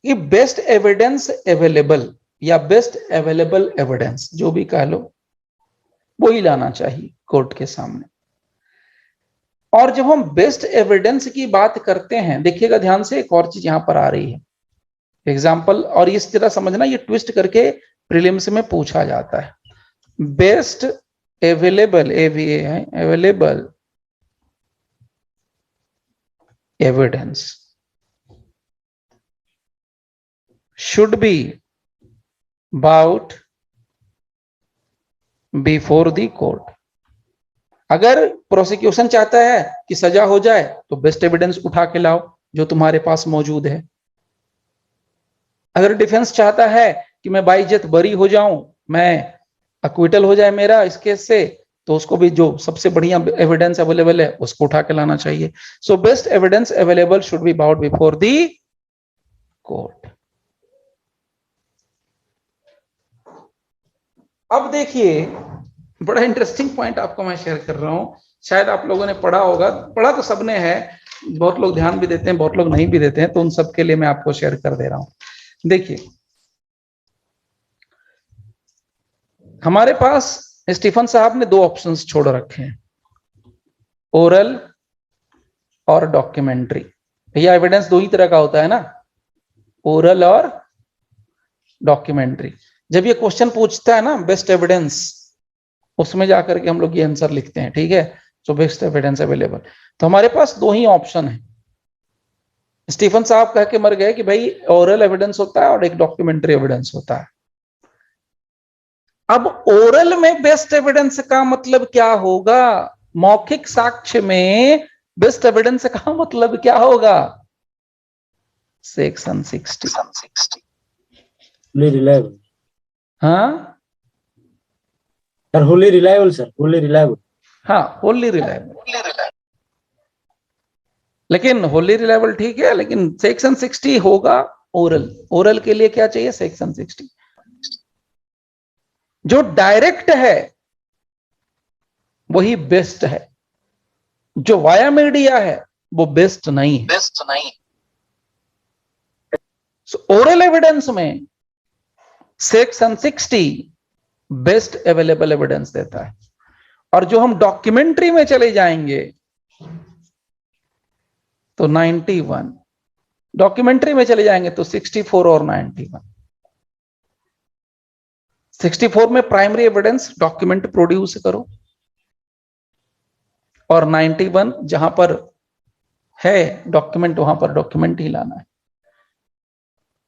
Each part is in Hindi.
कि बेस्ट एविडेंस अवेलेबल या बेस्ट अवेलेबल एविडेंस जो भी कह लो, वही लाना चाहिए कोर्ट के सामने। और जब हम बेस्ट एविडेंस की बात करते हैं, देखिएगा ध्यान से, एक और चीज यहां पर आ रही है एग्जाम्पल, और इस तरह समझना, ये ट्विस्ट करके प्रीलिम्स में पूछा जाता है। बेस्ट अवेलेबल, एवीए है, available evidence should be bought before the court. अगर प्रोसिक्यूशन चाहता है कि सजा हो जाए तो बेस्ट एविडेंस उठा के लाओ जो तुम्हारे पास मौजूद है। अगर डिफेंस चाहता है कि मैं बाइज्जत बरी हो जाऊं, मैं अक्विटल हो जाए मेरा इस केस से, तो उसको भी जो सबसे बढ़िया एविडेंस अवेलेबल है उसको उठा के लाना चाहिए। So best evidence available should be bought before the court. अब देखिए, बड़ा इंटरेस्टिंग पॉइंट आपको मैं शेयर कर रहा हूं, शायद आप लोगों ने पढ़ा होगा, पढ़ा तो सबने है, बहुत लोग ध्यान भी देते हैं, बहुत लोग नहीं भी देते हैं, तो उन सब के लिए मैं आपको शेयर कर दे रहा हूं। देखिए, हमारे पास स्टीफन साहब ने दो ऑप्शंस छोड़ रखे हैं, ओरल और डॉक्यूमेंट्री। भैया एविडेंस दो ही तरह का होता है ना, ओरल और डॉक्यूमेंट्री। जब ये क्वेश्चन पूछता है ना बेस्ट एविडेंस, उसमें जाकर के हम लोग ये आंसर लिखते हैं, ठीक है। सो बेस्ट एविडेंस अवेलेबल, तो हमारे पास दो ही ऑप्शन है। स्टीफन साहब कह के मर गए कि भाई ओरल एविडेंस होता है और एक डॉक्यूमेंट्री एविडेंस होता है। अब ओरल में बेस्ट एविडेंस का मतलब क्या होगा, मौखिक साक्ष्य में बेस्ट एविडेंस का मतलब क्या होगा, सेक्शन 60। रिलायबल, हाँ sir Holi reliable, sir Holi reliable, हाँ होली रिलायबल, लेकिन होली रिलायबल ठीक है, लेकिन सेक्शन 60 होगा ओरल। ओरल के लिए क्या चाहिए, सेक्शन 60। जो डायरेक्ट है वही बेस्ट है, जो वाया मीडिया है वो बेस्ट नहीं है। ओरल एविडेंस में सेक्शन 60 बेस्ट अवेलेबल एविडेंस देता है, और जो हम डॉक्यूमेंट्री में चले जाएंगे तो 91, डॉक्यूमेंट्री में चले जाएंगे तो 64 और 91। 64 में प्राइमरी एविडेंस डॉक्यूमेंट प्रोड्यूस करो, और 91 जहां पर है डॉक्यूमेंट वहां पर डॉक्यूमेंट ही लाना है।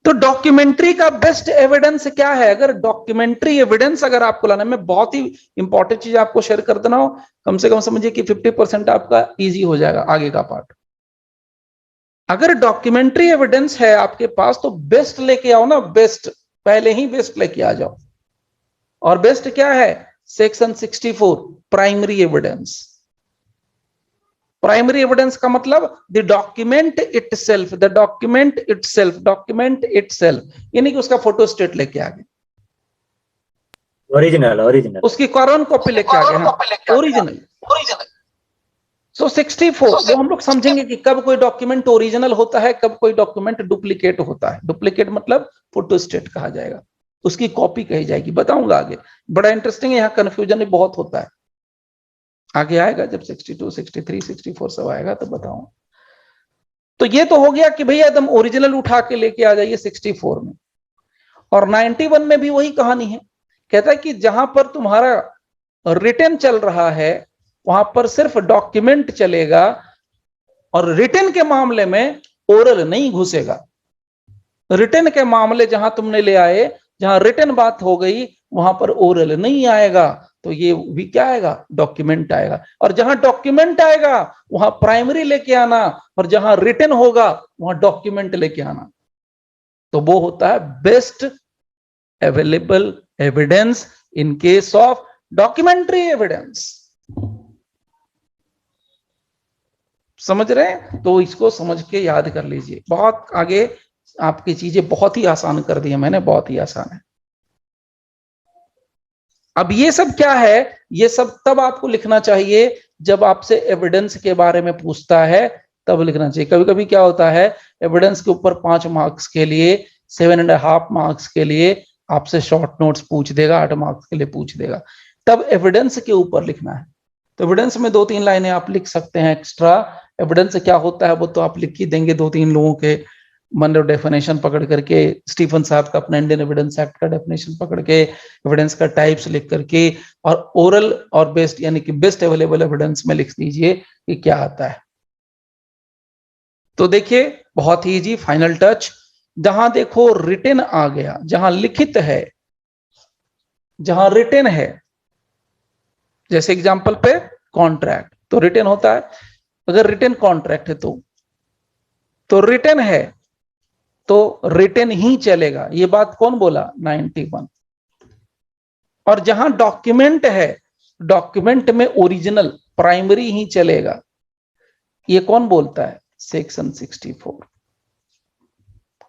तो डॉक्यूमेंट्री का बेस्ट एविडेंस क्या है, अगर डॉक्यूमेंट्री एविडेंस अगर आपको लाना है, मैं बहुत ही इंपॉर्टेंट चीज आपको शेयर कर देना हो, कम से कम समझिए कि 50% आपका इजी हो जाएगा आगे का पार्ट। अगर डॉक्यूमेंट्री एविडेंस है आपके पास तो बेस्ट लेके आओ ना, बेस्ट पहले ही बेस्ट लेके आ जाओ। और बेस्ट क्या है, section 64 primary evidence. Primary evidence का मतलब the document itself, the document itself, document itself, यानी कि उसका फोटो स्टेट लेके आ गए, ओरिजिनल, ओरिजिनल, उसकी कार्बन कॉपी लेके आ गए, ओरिजिनल। सो 64 वो हम लोग समझेंगे कि कब कोई डॉक्यूमेंट ओरिजिनल होता है, कब कोई डॉक्यूमेंट डुप्लीकेट होता है। डुप्लीकेट मतलब फोटो स्टेट कहा जाएगा, उसकी कॉपी कही जाएगी, बताऊंगा आगे। बड़ा इंटरेस्टिंग है, यहाँ कंफ्यूजन बहुत होता है, आगे आएगा जब 62, 63, 64 सब आएगा तो बताऊं। तो ये तो हो गया कि भैया एकदम ओरिजिनल उठा के लेके आ जाइए 64 में। और 91 में भी वही कहानी है, कहता है कि जहां पर तुम्हारा रिटन चल रहा है वहां पर सिर्फ डॉक्यूमेंट चलेगा, और रिटन के मामले में ओरल नहीं घुसेगा। रिटन के मामले जहां तुमने ले आए, जहां रिटन बात हो गई, वहां पर ओरल नहीं आएगा, तो ये भी क्या आएगा, डॉक्यूमेंट आएगा। और जहां डॉक्यूमेंट आएगा वहां प्राइमरी लेके आना, और जहां रिटन होगा वहां डॉक्यूमेंट लेके आना। तो वो होता है best available evidence in case of documentary evidence. समझ रहे हैं, तो इसको समझ के याद कर लीजिए। बहुत आगे आपकी चीजें बहुत ही आसान कर दी है मैंने, बहुत ही आसान है। अब ये सब क्या है, ये सब तब आपको लिखना चाहिए जब आपसे एविडेंस के बारे में पूछता है, तब लिखना चाहिए। कभी कभी क्या होता है, एविडेंस के ऊपर 5 मार्क्स के लिए, 7.5 मार्क्स के लिए आपसे शॉर्ट नोट्स पूछ देगा, 8 मार्क्स के लिए पूछ देगा, तब एविडेंस के ऊपर लिखना है। तो एविडेंस में 2-3 लाइनें आप लिख सकते हैं एक्स्ट्रा। एविडेंस क्या होता है वो तो आप लिख ही देंगे, 2-3 लोगों के मतलब डेफिनेशन पकड़ करके, स्टीफन साहब का अपना इंडियन एविडेंस एक्ट का डेफिनेशन पकड़ के, एविडेंस का टाइप्स लिख करके, और ओरल और बेस्ट यानी कि बेस्ट अवेलेबल एविडेंस में लिख दीजिए कि क्या आता है। तो देखिए बहुत ही इजी, फाइनल टच, जहां देखो रिटन आ गया, जहां लिखित है, जहां रिटन है, जैसे एग्जांपल पे कॉन्ट्रैक्ट तो रिटन होता है, अगर रिटन कॉन्ट्रैक्ट है तो रिटन है तो रिटन ही चलेगा। ये बात कौन बोला? 91। और जहां डॉक्यूमेंट है, डॉक्यूमेंट में ओरिजिनल प्राइमरी ही चलेगा, ये कौन बोलता है? सेक्शन 64।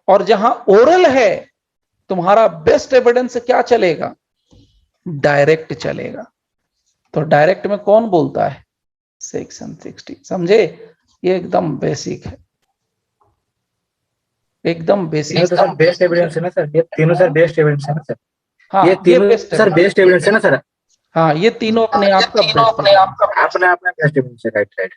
और जहां ओरल है, तुम्हारा बेस्ट एविडेंस क्या चलेगा? डायरेक्ट चलेगा। तो डायरेक्ट में कौन बोलता है? सेक्शन 60। समझे? ये एकदम बेसिक है, एकदम बेसिक। ये तो सर बेस्ट एविडेंस है ना सर, ये तीनों सर बेस्ट एविडेंस है ना सर? हाँ, ये तीनों बेस्ट सर बेस्ट एविडेंस है ना सर? हाँ, ये तीनों अपने आप का अपने आप में बेस्ट एविडेंस है, राइट राइट।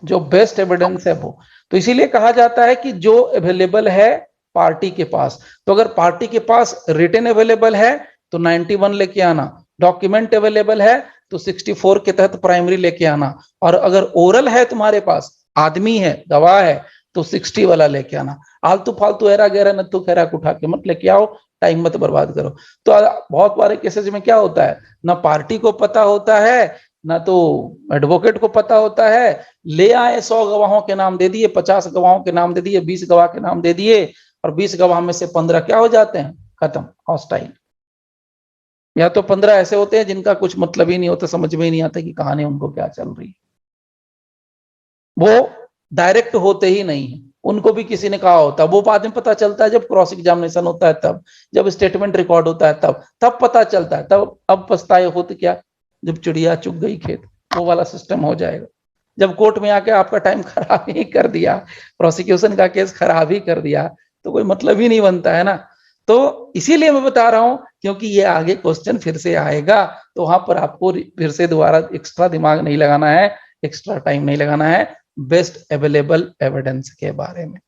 जो बेस्ट एविडेंस है वो, तो इसीलिए कहा जाता है कि जो अवेलेबल है पार्टी के पास, तो अगर पार्टी के पास रिटन अवेलेबल है तो 91 लेके आना, डॉक्यूमेंट अवेलेबल है तो 64 के तहत प्राइमरी लेके आना, और अगर ओरल है तुम्हारे पास, आदमी है, गवाह है, तो 60 वाला लेके आना। आलतू फालतू एरा गैरा नत्थु खैरा उठा के मत लेके आओ, टाइम मत बर्बाद करो। तो बहुत बारे केसेस में क्या होता है, ना पार्टी को पता होता है, ना तो एडवोकेट को पता होता है, ले आए 100 गवाहों के नाम दे दिए, 50 गवाहों के नाम दे दिए, 20 गवाह के नाम दे दिए, और 20 गवाह में से 15 क्या हो जाते हैं? खत्म, हॉस्टाइल। या तो 15 ऐसे होते हैं जिनका कुछ मतलब ही नहीं होता, समझ में ही नहीं आता कि कहानी उनको क्या चल रही है, वो डायरेक्ट होते ही नहीं है, उनको भी किसी ने कहा होता है। वो बाद में पता चलता है जब क्रॉस एग्जामिनेशन होता है, तब जब स्टेटमेंट रिकॉर्ड होता है, तब पता चलता है। तब अब पछताए होते क्या, जब चिड़िया चुग गई खेत, वो वाला सिस्टम हो जाएगा। जब कोर्ट में आके आपका टाइम खराब ही कर दिया, प्रोसिक्यूशन का केस खराब ही कर दिया, तो कोई मतलब ही नहीं बनता है ना। तो इसीलिए मैं बता रहा हूं, क्योंकि ये आगे क्वेश्चन फिर से आएगा, तो वहां पर आपको फिर से दोबारा एक्स्ट्रा दिमाग नहीं लगाना है, एक्स्ट्रा टाइम नहीं लगाना है बेस्ट अवेलेबल एविडेंस के बारे में।